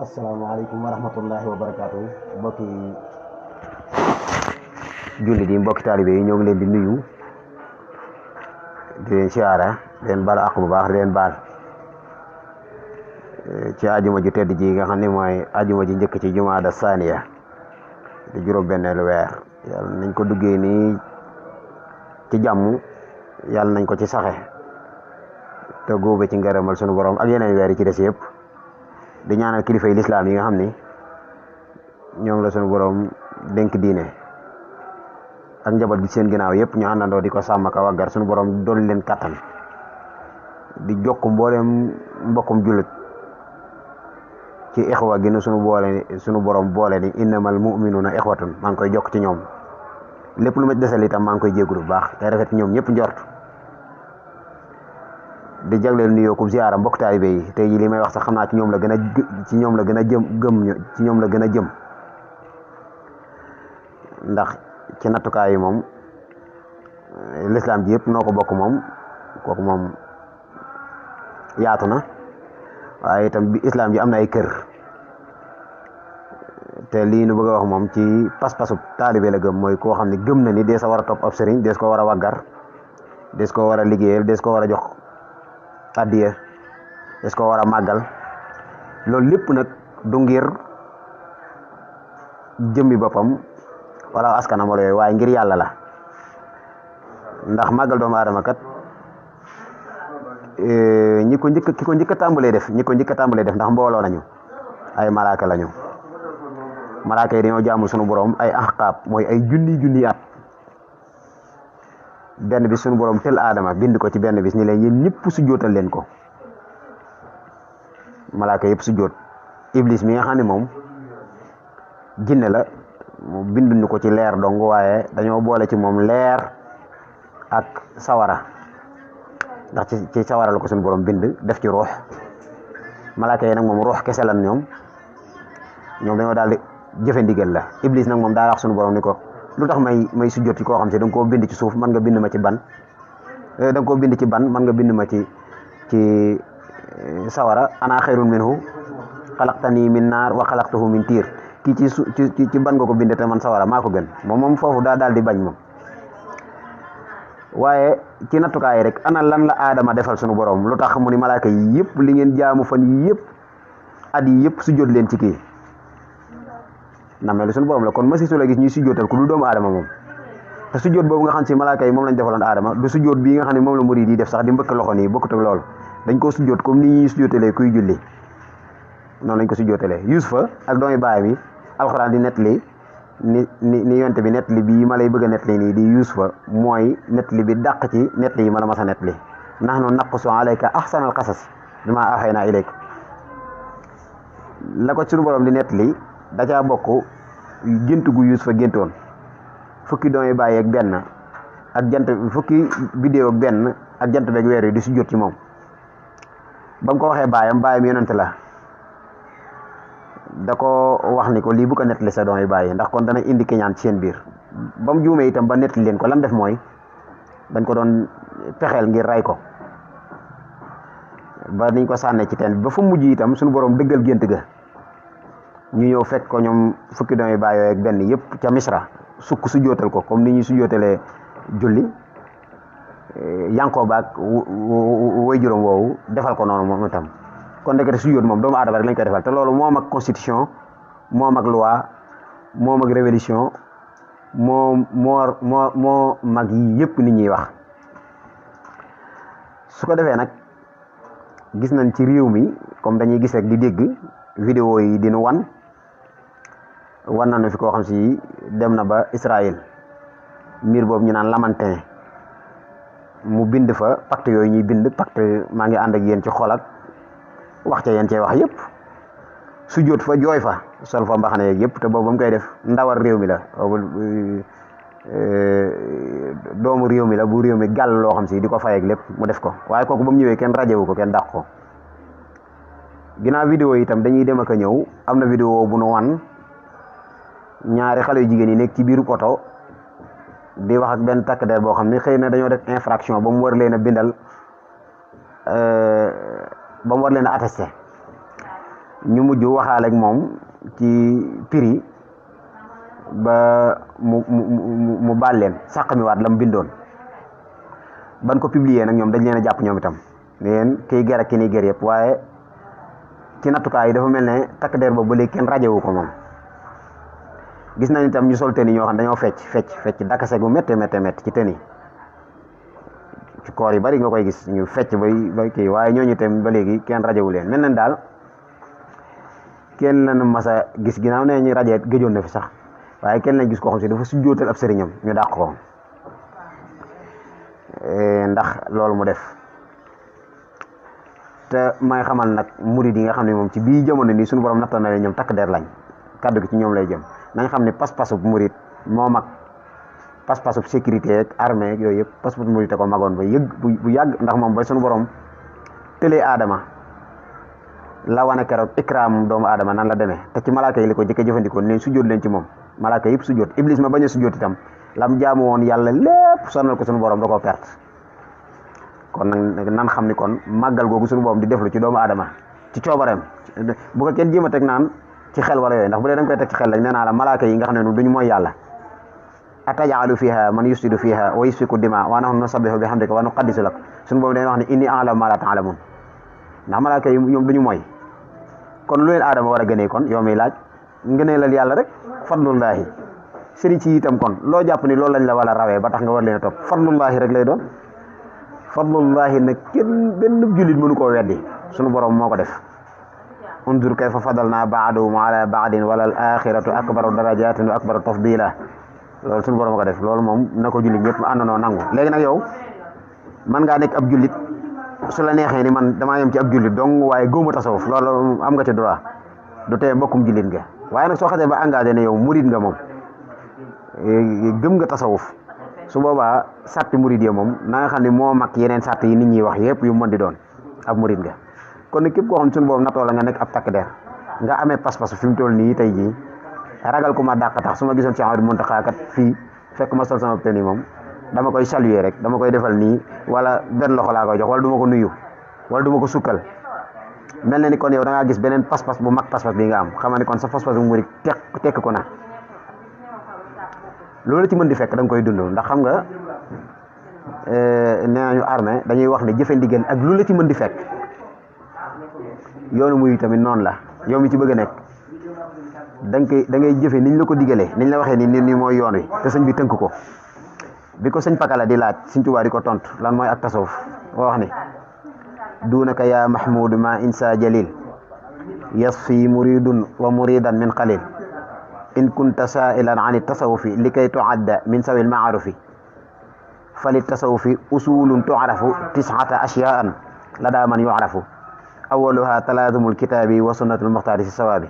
asalaamaaleykum wa rahmatullahi wa barakaatu mbokki jullit yi mbokki taalibe yi ñoo ngi leen di nuyu di leen siyaara di leen baal àq bu baax di leen baal ci ajuma ju tedd ji nga xam ne mooy ajuma ji njëkk ci jumaada saaniya di juróom-benneelu weer yàlla nañ ko duggee nii ci jàmm yàlla nañ ko ci saxe te góobe ci ngërëmal sunu borom ak yeneen weer yi ci des yëpp di ñaanal kilifa yi lislaam yi nga xam ni ñoom la sunu borom dénk diine ak njaboot gi seen ginnaaw yëpp ñu àndandoo di ko sàmm ka waggar sunu borom doon leen kattan di jokk mboolem mbokkum jullit ci ixwa gi nu sunu borom boole ni innamal mu'minuna ixwatun maa ngi koy jokk ci ñoom lépp lu ma desal itam maa ngi koy jégalu bu baax te rafet ñoom ñëpp njort di jagleel nuyoo ku ziyaara mbokk taalibe yi tey jii li may wax sax xam naa ci ñoom la gën a jëm ndax ci nattukaay yi moom lislaam ji yëpp noo ko bokk moom kooku moom yaatu na waaye itam bi islam ji am na ay kër te lii nu bëgg a wax moom ci pas-pasu taalibe la gëm mooy koo xam ne gëm na ni dees a war a topp ab sëriñ dees ko war a waggar dees ko war a liggéeyal dees ko war a jox addiya dees ko war a màggal loolu lépp nag du ngir jëmmi boppam wala askanam wala yooyu waaye ngir yàlla la ndax màggal doomu aadama kat ki ko njëkk a tàmbalee def ndax mbooloo nañu ay malaaka lañu malaaka yi dañoo jaamu sunu borom ay ahqaab mooy ay junni at benn bis sunu borom tel aadama bind ko ci benn bis ni leen yéen ñëpp sujjóotal leen ko malaaka yëpp sujjóot iblis mi nga xam ne moom jinne la mu binduñu ko ci leer dong waaye dañoo boole ci moom leer ak sawara ndax ci sawara la ko sunu borom bind def ci ruux malaaka yi nag moom ruux kese lan ñoom dañoo daal di jëfe ndigal la iblis nag moom daa wax sunu borom ni ko lu tax may sujjóot ci koo xam si da nga koo bind ci suuf man nga bind ma ci ban da nga koo bind ci ban man nga bind ma ci sawara ana xayrun minhu xalaqtani min naar wa xalaqtahu min tiir kii ci ban nga ko bind te man sawara maa ko gën moom foofu daa daal di bañ moom waaye ci nattukaay rek ana lan la aadama defal sunu borom lu tax mu ni malaaka yi yëpp li ngeen jaamu fan yi yëpp at yi yëpp sujjóot leen ci kii namelu sunu borom la kon masi su la gis ñuy sujjóotal ku du doomu aadama moom te sujjóot boobu nga xam si malaaka yi moom lañ defaloon aadama du sujjóot bii nga xam ne moom la murid yi def sax di mbëkk loxo nii bokkut ak loolu dañ koo sujjóot comme ni ñuy sujjóotalee kuy julli noonu lañ ko sujjóotalee Yuusufa ak doomi baayam yi alxuraan di nettali ni yonte bi nettali bii ma lay bëgg a nettali nii di Yuusufa mooy nettali bi dàq ci nettali yi ma la mas a nettali nahnu naqussu alayka ahsanal qasas bimaa awhaynaa ilayka la ko sunu borom di nettali da caa bokk gént gu Yuusufa géntoon fukki doomi baay ak benn ak fukki biddéew ak benn ak jant beeg weer yi di sujjóot ci moom ba mu ko waxee baayam yonente la da ko wax ni ko lii bu ko nettali sa doom yi bàyyi ndax kon dana indi keñaan ci seen biir ba mu juumee itam ba nettali leen ko lan def mooy dañ ko doon pexeel ngir ray ko ba niñ ko sànnee ci teen bi ba fu mujj itam suñu borom dëggal gént ga ñu ñëw fekk ko ñoom fukki doom yi bàyyi ak benn yëpp ca Misra sukk su jootal ko comme ni ñuy su jootalee julli Yankooba ak way juróom woowu defal ko noonu moom itam kon ndekete sujjóot moom doomu aadama rek lañ koy defal te loolu moom ak constitution moom ak loi moom ak révolution moo mag yi yëpp nit ñuy wax su ko defee nag gis nañ ci réew mi comme dañuy gis rek di dégg vidéo yi dinu wan nañu fi koo xam si dem na ba Israël miir boobu ñu naan Lamantin mu bind fa pacte yooyu ñuy bind pacte maa ngi ànd ak yéen ci xol ak wax ca yéen cee wax yëpp sujjóot fa jooy fa sol fa mbaxane yeeg yëpp te boobu ba mu koy def ndawal réew mi la doomu réew mi la bu réew mi gàll loo xam si di ko fay ak lépp mu def ko waaye kooku ba mu ñëwee kenn rajewu ko kenn dàq ko ginnaaw vidéo yi itam dañuy dem ak a ñëw am na vidéo bu nu wan ñaari xale yu jigéen yi nekk ci biiru oto di wax ak benn takk der boo xam ne xëy na dañoo def infraction ba mu war leen a bindal ba mu war leen a attesté ñu mujj waxaale ak moom ci prix ba mu baal leen sàq mi waat la mu bindoon ban ko publier nag ñoom dañ leen a jàpp ñoom itam leen kiy ger ak ki ni ger yëpp waaye ci nattukaay yi dafa mel ne takk der boobu ba léegi kenn rajewu ko moom. gis nañ itam ñu sol teni ñoo xam dañoo fecc dakase gu métte ci teni ci koor yi bari nga koy gis ñu fecc bay kii waaye ñooñu itam ba léegi kenn rajewu leen mel nañ daal kenn lañ masa gis ginnaaw ne ñu raje gëjoon na fi sax waaye kenn lañ gis koo xam si dafa sujjootal ab sëriñam ñu dàq ko ndax loolu mu def te may xamal nag murid yi nga xam ne moom ci bii jamono nii suñu borom nattoon na leen ñoom takk der lañ kaddu gi ci ñoom lay jëm nañ xam ne pas-pasub murid moo mag pas-pasub sécurité ak armée ak yooyu yëpp pas-pasub murid te ko magoon ba bu yàgg ndax moom ba suñu borom tëlee aadama la wane keroog ikraam doomu aadama nan la demee te ci malaaka yi li ko jëkk jëfandikoo ne sujjóot leen ci moom malaaka yëpp sujjóot iblis ma bañ a sujjóot itam lam jaamu woon yàlla lépp sonal ko suñu borom da koo perte kon nag nan xam ni kon màggal googu suñu borom di deflu ci doomu aadama ci coobareem bu ko kenn jéem a teg naan ci xel wala yooyu ndax bu dee da nga koy teg ci xel rek nee naa la malaaka yi nga xam ne duñu mooy yàlla atajaalu fiha man yufsidu fiha wa yusfiku dima wa nahnu nusabbihu bihamdika wa nuqaddisu lak suñu boobu dañuy wax ne inni a'lamu ma la ta'lamun ndax malaaka yi ñoom duñu mooy kon lu leen aadama war a gënee kon yow miy laaj ngëneelal yàlla rek fadlullahi sëriñ ci itam kon loo jàpp ni loolu lañ la war a rawee ba tax nga war leen a topp fadlullahi rek lay doon fadlullahi nag kenn benn jullit mënu koo weddi suñu borom moo ko def undur kayfa fadalna ba'dahum ala ba'din wala al-axiratu akbaru darajatin wa akbaru tafdila loolu suñu borom ko def loolu moom na ko jullit ñëpp àndandoo nangu léegi nag yow man ngaa nekk ab jullit su la neexee ni man damaa yem ci ab jullit donc waaye góoma tasawuf loolu am nga ci droit du tee mbokkum jullit nga waaye nag soo xasee ba engagé ne yow murid nga moom gëm nga tasawuf su boobaa sàtti murid yi moom na nga xam ne moo mag yeneen sàtt yi nit ñi wax yëpp yu mën di doon ab murid nga kon nag képp koo xam ne suñu boobu natoo la nga nekk ab takk der nga amee pas-pas fi mu toll nii tey jii ragal ku ma dàq tax su ma gisoon Cheikh Ahmadou Mountakha kat fii fekk ma sol sama tenue moom dama koy saluer rek dama koy defal nii wala benn loxo laa koy jox wala du ma ko nuyu wala du ma ko sukkal mel na ni kon yow da ngaa gis beneen pas-pas bu mag pas-pas bi nga am xam ni kon sa pas-pas bu murid tekk ko na loolu ci mën di fekk da nga koy dund ndax xam nga nee nañu armée dañuy wax ne jëfe ndigal ak lu la ci mën di fekk yoonu muy tamit noonu la yow mi ci bëgg a nekk da ngay jëfe niñ la ko digalee niñ la waxee ni mooy yoon wi te sëñ bi tënk ko bi ko sëñ Pakala di laaj sëñ Tuubaa di ko tontu lan mooy ak tasawuf moo wax ni duunaka ya mahmud ma insa jalil yasfi muridun wa muridan min qalil in kunta sa'ilan an tasawufi likay tu'adda min sawil ma'arufi fali tasawufi usulun tu'rafu tis'ata ashya'an lada man yu'rafu awwaluha talaazumul kitaabi wa sunnatul muxtaari si sawaabi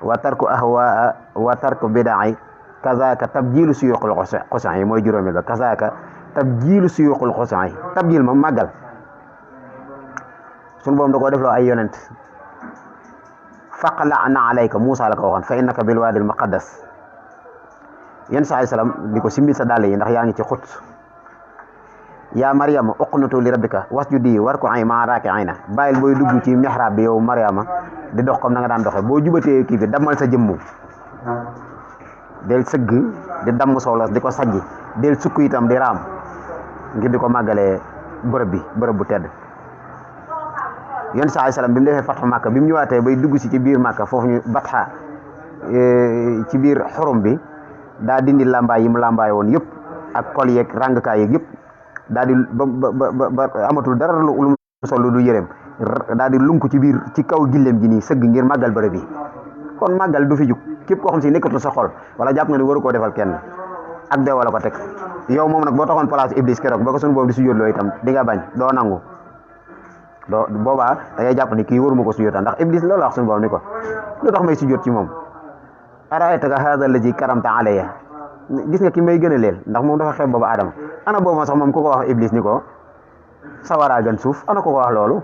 wa tarku ahwaa wa tarku bida'i kazaaka tabjiilu suyuuqul xusan yi mooy juróomeel ba kazaaka tabjiilu suyuuqul xusan yi tabjiil moom màggal sunu boom da koo defloo ay yonent faqla'na alayka Muusaa la ko waxoon fa innaka bil waadil muqaddas yéen saa salaam di ko simbi sa dàll yi ndax yaa ngi ci xut yaa Maryama uqnutu li rabbika wasjudi warku'i ma'a raaki'iina bàyyil booy dugg ci mihrab bi yow Maryama di dox comme na nga daan doxee boo jubatee kii bi dammal sa jëmmu del sëgg di damm soolas di ko sajji del sukk itam di raam ngir di ko màggalee bërëb bu tedd yéen saa salaam bi mu defee fatxu Màkka bi mu ñëwaatee bay dugg si ci biir Màkka foofu ñu batxa ci biir xorom bi daa dindi làmbaay yi mu làmbaay woon yëpp ak kol yeeg ràngkaay yeeg yëpp daa di ba amatul dara lu mu sol lu yëreem daa di lunk ci biir ci kaw gilleem gi nii sëgg ngir màggal bërëb bi kon màggal du fi jug képp koo xam si nekkatul sa xol wala jàpp nga ni waru koo defal kenn ak de wala ko teg yow moom nag boo taxoon place Iblis keroog ba ko suñu boobu di sujjóot loo itam di nga bañ doo nangu doo boobaa da ngay jàpp ni kii waruma ko sujjóota ndax Iblis loolu wax suñu boobu ni ko lu tax may sujjóot ci moom araaytaka haadha allazi karamta alayya gis nga ki may gën a leel ndax moom dafa xeeb boobu Adama ana boobu sax moom ku ko wax Iblis ni ko sawaraa gën suuf ana ko ko wax loolu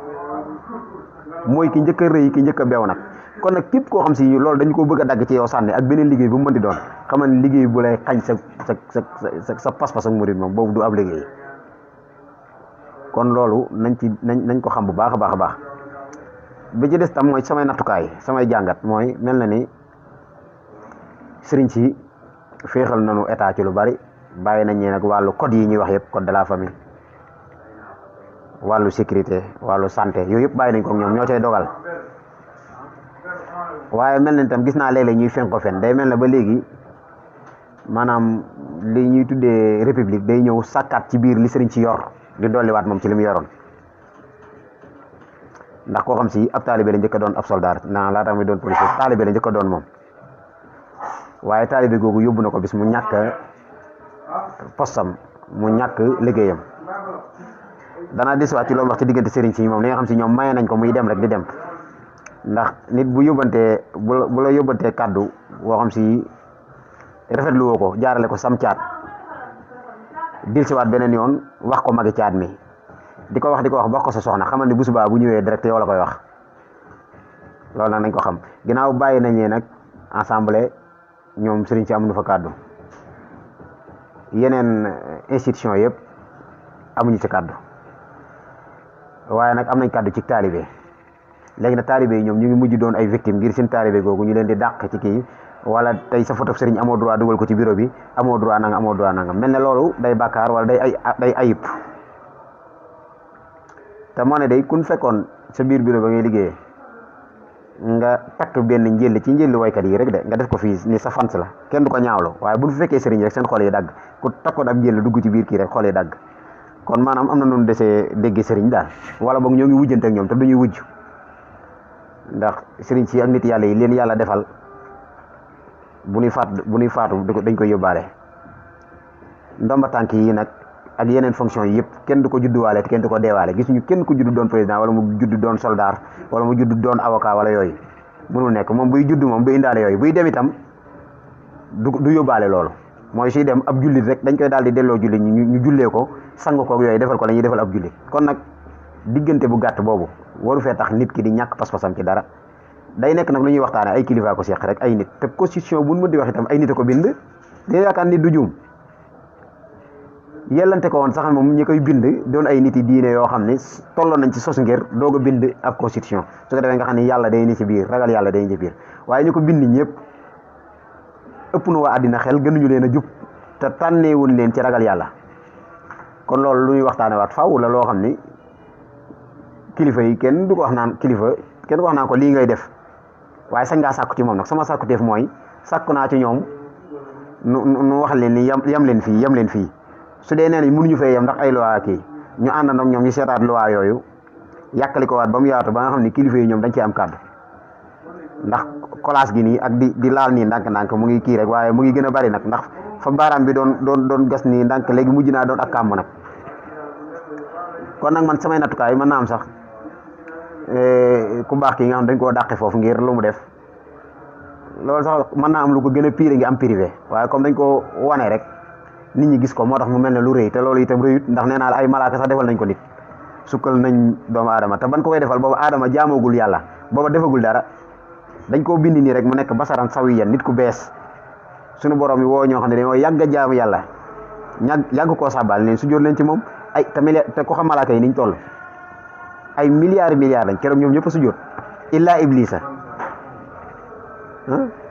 mooy ki njëkk a rëy ki njëkk a beew nag kon nag képp koo xam si loolu dañu ko bëgg a dagg ci yow sànni ak beneen liggéey bu mu mën di doon xamal ne liggéey bu lay xañ sa pas-pas ak murid moom boobu du ab liggéey kon loolu nañ ko xam bu baax a baax a baax bi ci des tam mooy samay nattukaay samay jàngat mooy mel na ni sëriñ si féexal nañu état ci lu bari bàyyi nañ ñi nag wàllu code yi ñuy wax yëpp code de la famille wàllu sécurité wàllu santé yooyu yëpp bàyyi nañ ko ñoom ñoo cay dogal waaye mel na ni tam gis naa léeg-léeg ñuy fen ko fen day mel na ba léegi maanaam li ñuy tuddee république day ñëw sàkkaat ci biir li sëriñ si yor di dolliwaat moom ci li mu yoroon ndax koo xam si ab taalibe la njëkk a doon ab soldat naa laata muy doon policier taalibe la njëkk a doon moom waaye taalibe googu yóbbu na ko bis mu ñàkk postam mu ñàkk liggéeyam danaa desiwaat ci loolu wax ci diggante sëriñ si moom li nga xam si ñoom maye nañ ko muy dem rek di dem ndax nit bu yóbbantee bu la yóbbantee kàddu boo xam si rafetlu woo ko jaarale ko sam caat dil siwaat beneen yoon wax ko magi caat mi di ko wax ko sa soxna xamal ni bu subaa bu ñëwee direct yow la koy wax loolu nag nañ ko xam ginnaaw bàyyi nañ leen nag assemblée ñoom sëriñ si amuñu fa kàddu yeneen institution yëpp amuñu ci kàddu waaye nag am nañ kàddu ci taalibe léegi nag taalibe yi ñoom ñu ngi mujj doon ay victime ngir seen taalibe googu ñu leen di dàq ci kii wala tey sa photo sëriñ amoo droit dugal ko ci bureau bi amoo droit nanga mel ne loolu day bàkkaar wala day ayib te moo ne day kun fekkoon sa biir bureau ba ngay liggéeyee nga takk benn njël ci njëlli waykat yi rek de nga def ko fii ni sa fans la kenn du ko ñaawlo waaye bu ñu fekkee sëriñ rek seen xol yi dagg ku takkoon ab njël dugg ci biir kii rek xol yi dagg kon maanaam am na noonu desee dégg sëriñ daal wala boog ñoo ngi wujjante ak ñoom te duñuy wujj ndax sëriñ si ak nit yàlla yi leen yàlla defal bu ñuy faatu dañ koy yóbbaale ndomba tànk yi nag ak yeneen fonction yi yëpp kenn du ko judduwaale te kenn du ko deewaale gis ñu kenn ku judd doon président wala mu judd doon soldat wala mu judd doon avocat wala yooyu mënul nekk moom buy judd moom du indaale yooyu buy dem itam du yóbbaale loolu mooy suy dem ab jullit rek dañ koy daal di delloo jullit ñu jullee ko sang ko ak yooyu defal ko la ñuy defal ab jullit kon nag diggante bu gàtt boobu waru fee tax nit ki di ñàkk pas-pasam ci dara day nekk nag lu ñuy waxtaane ay kilifa ko seq rek ay nit te constitution bu mën di wax itam ay nit a ko bind day yaakaar nit du juum yellante ko woon sax moom ñi koy bind doon ay nit yi diine yoo xam ne tolloon nañ ci sos ngir doog a bind ab constitution su ko defee nga xam ne yàlla day ni ci biir ragal yàlla day ni ci biir waaye ñu ko bind ñëpp ëpp nu waa àddina xel gënuñu leen a jub te tànneewuñ leen ci ragal yàlla kon loolu lu ñuy waxtaane waat faaw la loo xam ni kilifa yi kenn du ko wax naan ko lii ngay def waaye sañ ngaa sàkku ci moom nag sama sàkku teef mooy sàkku naa ci ñoom nu wax leen ni yam leen fii su dee nee nañ mënuñu fee yem ndax ay loi kii ñu àndandoo ak ñoom ñu seetaat loi yooyu yàkkali ko waat ba mu yaatu ba nga xam ne kilifa yi ñoom dañ ci am kàddu ndax collage gi nii ak di laal nii ndànk-ndànk mu ngi kii rek waaye mu ngi gën a bari nag ndax fa baaraam bi doon gas nii ndànk léegi mujj naa doon ak kàmb nag kon nag man samay nattukaay mën naa am sax ku baax kii nga xam dañ koo dàqe foofu ngir lu mu def loolu sax mën naa am lu ko gën a pire ngi am privé waaye comme dañ ko wane rek nit ñi gis ko moo tax mu mel ne lu rëy te loolu itam rëyut ndax nee naa la ay malaaka sax defal nañ ko nit sukkal nañ doomu aadama te ban ko koy defal boobu aadama jaamagul yàlla booba defagul dara dañ koo bind nii rek mu nekk basaran sawiyan nit ku bees suñu borom yi woo ñoo xam ne dañoo yàgg a jaamu yàlla yàgg koo sàbbaal leen su jóor leen ci moom ay te ko xam malaaka yi niñ toll ay milliards lañ keroog ñoom ñëpp a sujjóot illa iblisa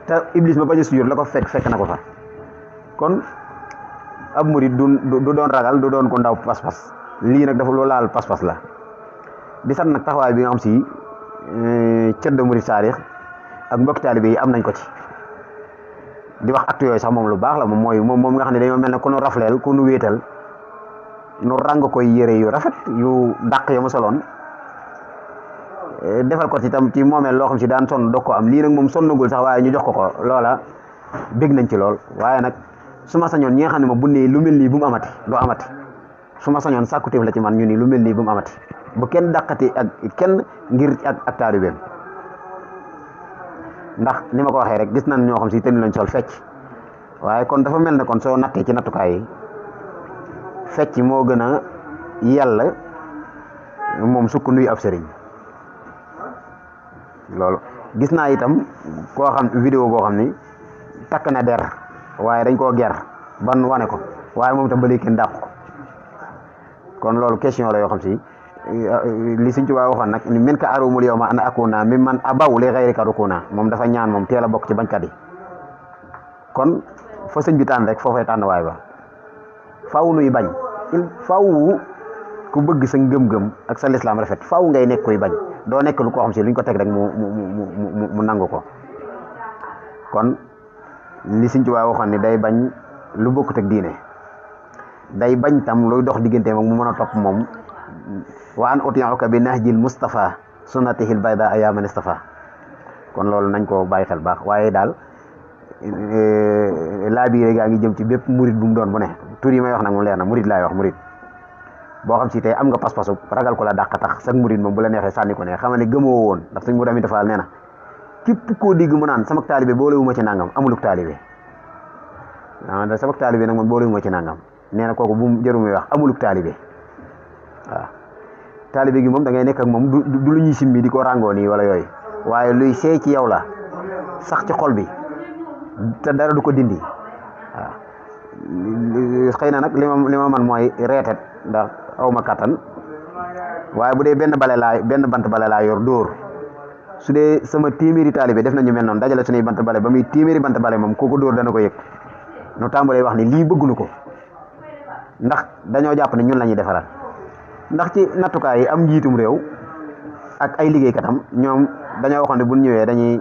te iblis ma bañ a sujjóot la ko fekk na ko fa kon ab murid du doon ragal du doon ko ndaw pas-pas lii nag dafa loo laal pas-pas la di sant nag taxawaay bi nga xam si cëdd murid saarix ak mbokk taalibe yi am nañ ko ci di wax acte yooyu sax moom lu baax la moom nga xam ne dañoo mel ne ku nu rafleel ku nu wéetal nu ràng koy yére yu rafet yu dàq ya mu soloon defal ko ci tam ci moomeel loo xam si daan sonn dog ko am lii nag moom sonnagul sax waaye ñu jox ko loola bég nañ ci lool waaye nag su ma sañoon ñi nga xam ne moom bu ne lu mel nii bu mu amati du amati su ma sañoon sàkkuteef la ci man ñu ni lu mel nii bu mu amati bu kenn dàqati ak kenn ngir ak taalibeem ndax ni ma ko waxee rek gis nañ ñoo xam si te ni lañ sol fecc waaye kon dafa mel ne kon soo nattee ci nattukaay yi fecc moo gën a yàlla moom sukk nuy ab sëriñ loolu gis naa itam koo xam vidéo boo xam ni takk na der waaye dañ koo ger ban wane ko waaye moom itam ba léegi kenn dàq ko kon loolu question la yoo xam si li Sëñ Tuubaa waxoon nag ni min ka arumul yow ma ana akuna mi man abaw li xayrika rukuna moom dafa ñaan moom teel a bokk ci bañkat yi kon fa sëñ bi tànn rek foofay tànn waay ba faaw nuy bañ faaw ku bëgg sa ngëm-ngëm ak sa lislaam rafet faaw ngay nekk koy bañ doo nekk lu koo xam si luñ ko teg rek mu nangu ko kon li Sëñ Tuubaa waxoon ni day bañ lu bokkut ak diine day bañ tam luy dox diggante moom mu mën a topp moom wa an uti'uka bi nahjil Mustafa sunnatihil bayda ayaman istafa kon loolu nañ ko bàyyi xel baax waaye daal laa biire gaa ngi jëm ci bépp murit bu mu doon bu ne tur yi may wax nag mu leer na murit laay wax murit boo xam si tey am nga pas-pasu ragal ko la dàq tax sax murit moom bu la neexee sànni ko ne xam ne gëmoo woon ndax sëñ mu damit dafaal nee na képp koo dégg mu naan sama taalibe boolewuma ci nangam amuluk taalibe sama taalibe nag man boolewuma ci nangam nee na kooku bu jëru muy wax amuluk taalibe waaw taalibe gi moom da ngay nekk ak moom du lu ñuy simmi di ko ràngoo nii wala yooyu waaye luy seey ci yow la sax ci xol bi te dara du ko dindi waaw xëy na nag li ma man mooy reetet ndax aw ma kattan waaye bu dee benn bant bale laa yor dóor su dee sama téeméeri taalibe def nañu mel noonu dajale suñuy bant bale ba muy téeméeri bant bale moom kooku dóor dana ko yëg nu tàmbalee wax ni lii bëgguñu ko ndax dañoo jàpp ne ñun la ñuy defaral ndax ci nattukaay yi am njiitum réew ak ay liggéeykatam ñoom dañoo waxoon ne bu ñëwee dañuy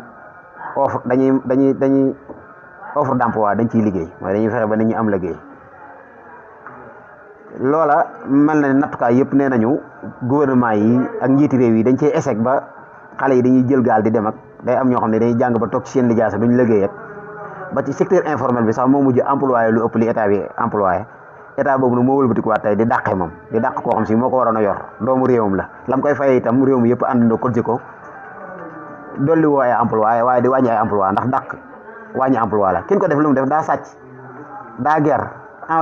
offre d'emploi dañ ciy liggéey mooy dañuy fexe ba nit ñi am liggéey loola mel na ne nattukaay yëpp nee nañu gouvernement yi ak njiiti réew yi dañ cee échec ba xale yi dañuy jël gaal di dem ak day am ñoo xam ne dañuy jàng ba toog ci seen lijaasa duñ liggéey ak ba ci secteur informel bi sax moo mujj employé lu ëpp li état bi employé état boobu nag moo wëlbatikuwaat tey di dàqee moom di dàq koo xam si moo ko waroon a yor doomu réewam la lam koy fayee itam réew mi yëpp àndandoo ko ko dolli woo ay emploi waaye di wàññi ay emploi ndax dàq wàññi emploi la kin ko def lu mu def daa sàcc daa ger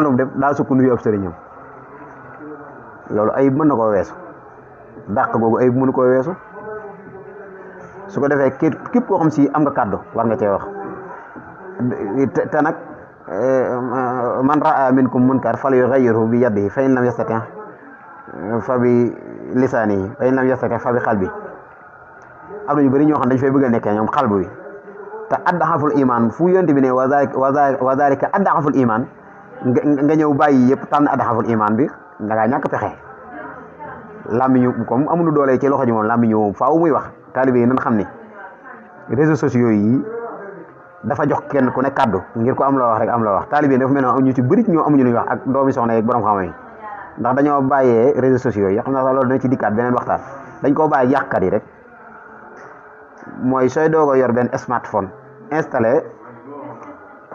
lu mu def daa sukk nuyu ab sëriñam loolu ayib mën na koo weesu dàq googu ayib mënu koo weesu su ko defee képp koo xam si am nga kàddu war nga cee wax te nag man raa minkum munkar falyughayyirhu bi yadihi fa in lam yastati' fa bi lisaanihi fa in lam yastati' fa bi qalbi am na ñu bëri ñoo xam dañ fay bëgg a nekkee ñoom xalbu bi te addaxaful iman fu yonte bi ne wa zalika addaxaful iman nga ñëw bàyyi yëpp tànn addaxaful iman bi da ngaa ñàkk pexe làmmiñu comme amuñu doole ci loxo ji moom làmmiñu moom faaw muy wax taalibe yi nan xam ni réseaux sociaux yi dafa jox kenn ku ne kaddu ngir ko am loo wax rek am loo wax taalibe yi dafa mel ne ñu ci bëri ñoo amuñu lu ñuy wax ak doomi soxna yeeg borom xam-xam yi ndax dañoo bàyyee réseaux sociaux yi xam naa sax loolu dana ci dikkaat beneen waxtaan dañ koo bàyyi yàqkat yi rek mooy sooy doog a yor benn smartphone installé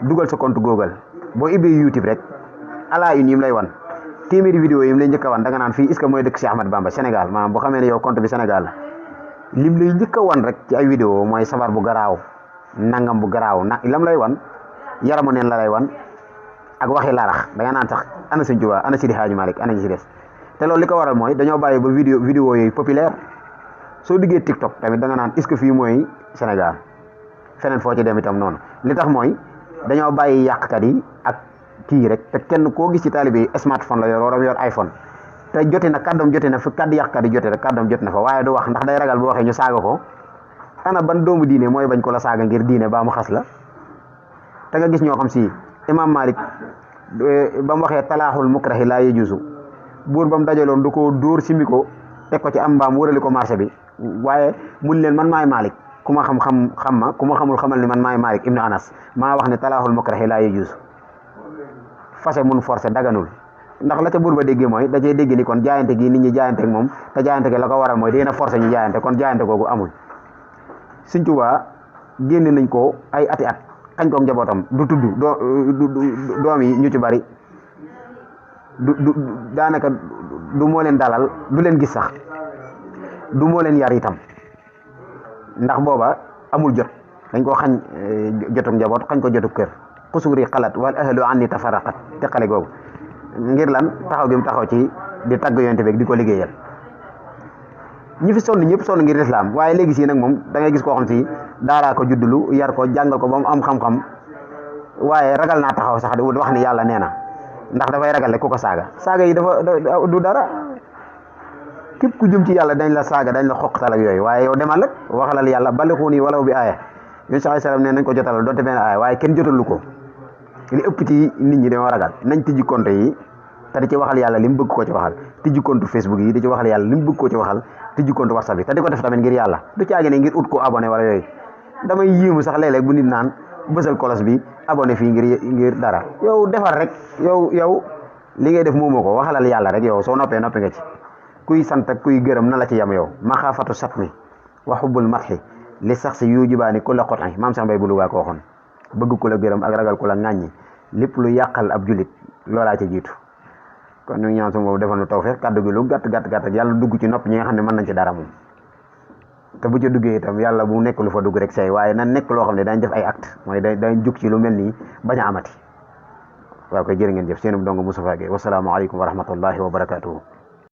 dugal sa compte Google boo ibbee YouTube rek ala une yim lay wan téeméeri vidéo yim lay njëkk a wan da nga naan fii est-ce que mooy dëkk Cheikh Ahmad Bamba Sénégal maanaam boo xamee ne yow compte bi Sénégal la lim lay njëkk a wan rek ci ay vidéo mooy sabar bu garaaw nangam bu garaaw lam lay wan yaramu neen la lay wan ak waxi larax da nga naan sax ana Sëñ Tuubaa ana Sidi Hadji Malick ana ñi ci des te loolu li ko waral mooy dañoo bàyyi ba vidéo yooyu populaire soo diggee TikTok tamit da nga naan est-ce que fii mooy Sénégal feneen foo ci dem itam noonu li tax mooy dañoo bàyyi yàqkat yi ak kii rek te kenn koo gis ci taalibe yi smartphone la yor waram yor iPhone te jote na kàddoom jote na fi kàddu yàqkat yi jote rek kàddoom jot na fa waaye du wax ndax day ragal bu waxee ñu saaga ko ana ban doomu diine mooy bañ ko la saaga ngir diine baa mu xas la te nga gis ñoo xam si Imam Malik ba mu waxee talaaxul mukrahi laa yajuuzu buur ba mu dajaloon du ko dóor simi ko teg ko ci am mbaam wërali ko marché bi waaye mun leen man maay Malik ku ma xam ma ku ma xamul xamal ni man maay Malik ibnu Anas maa wax ne talaaxul mukrahi laa yajuuzu fase mun forcé daganul ndax la ca buur ba déggee mooy da cee dégg ni kon jaayante gi nit ñi jaayante ak moom te jaayante gi la ko waral mooy dina forcé ñu jaayante kon jaayante googu amul Sëñ Tuubaa génne nañ ko ay ati at xañ ko njabootam du tudd doom yi ñu ci bari du daanaka du moo leen dalal du leen gis sax du moo leen yar itam ndax booba amul jot dañ ko xañ jotug njaboot xañ ko jotug kër xusuuri xalat wal ahlu anni tafaraqat te xale googu ngir lan taxaw gi mu taxaw ci di tagg yonte beeg di ko liggéeyal ñi fi sonn ñëpp sonn ngir lislaam waaye léegi si nag moom da ngay gis koo xam si daaraa ko juddulu yar ko jàngal ko ba mu am xam-xam waaye ragal naa taxaw sax di wax ni yàlla nee na ndax dafay ragal ku ko saaga yi dafa du dara képp ku jëm ci yàlla dañ la saaga dañ la xoqtal ak yooyu waaye yow demal rek waxalal yàlla balixuuni walaw bi aaya yun saa sallam ne nañ ko jotalal donte benn aaya waaye kenn jotalu ko li ëpp ci nit ñi dañoo ragal nañ tijji compte yi te di ci waxal yàlla li mu bëgg ko ci waxal tijji compte Facebook yi di ci waxal yàlla li mu bëgg ko ci waxal tijji compte WhatsApp yi te di ko def tamit ngir yàlla du caagi ne ngir ut ko abonné wala yooyu damay yéemu sax léeg-léeg bu nit naan bësal kolos bi abonné fii ngir dara yow defar rek yow li ngay def moomoo ko waxalal yàlla rek yow soo noppee noppi nga ci kuy sant ak kuy gërëm na la ci yam yow maxaafatu satmi wa xubbul marxi li sax si yu jubaani ku la xotay maam sax mbay bu lugaa ko waxoon bëgg ku la gërëm ak ragal ku la ŋàññi lépp lu yàqal ab julit loolaa ca jiitu kon ñu ñaan suñu boobu defal nu tawfeex kàddu gi lu gàtt ak yàlla dugg ci nopp ñi nga xam ne mën nañ ci dara moom te bu ca duggee itam yàlla bu nekk lu fa dugg rek say waaye na nekk loo xam ne dañ def ay acte mooy dañ jug ci lu mel nii bañ a amati waaw koy jërë ngeen jëf seenum dong Moustapha Gueye wasalaamaaleykum wa rahmatullahi wa barakatuhu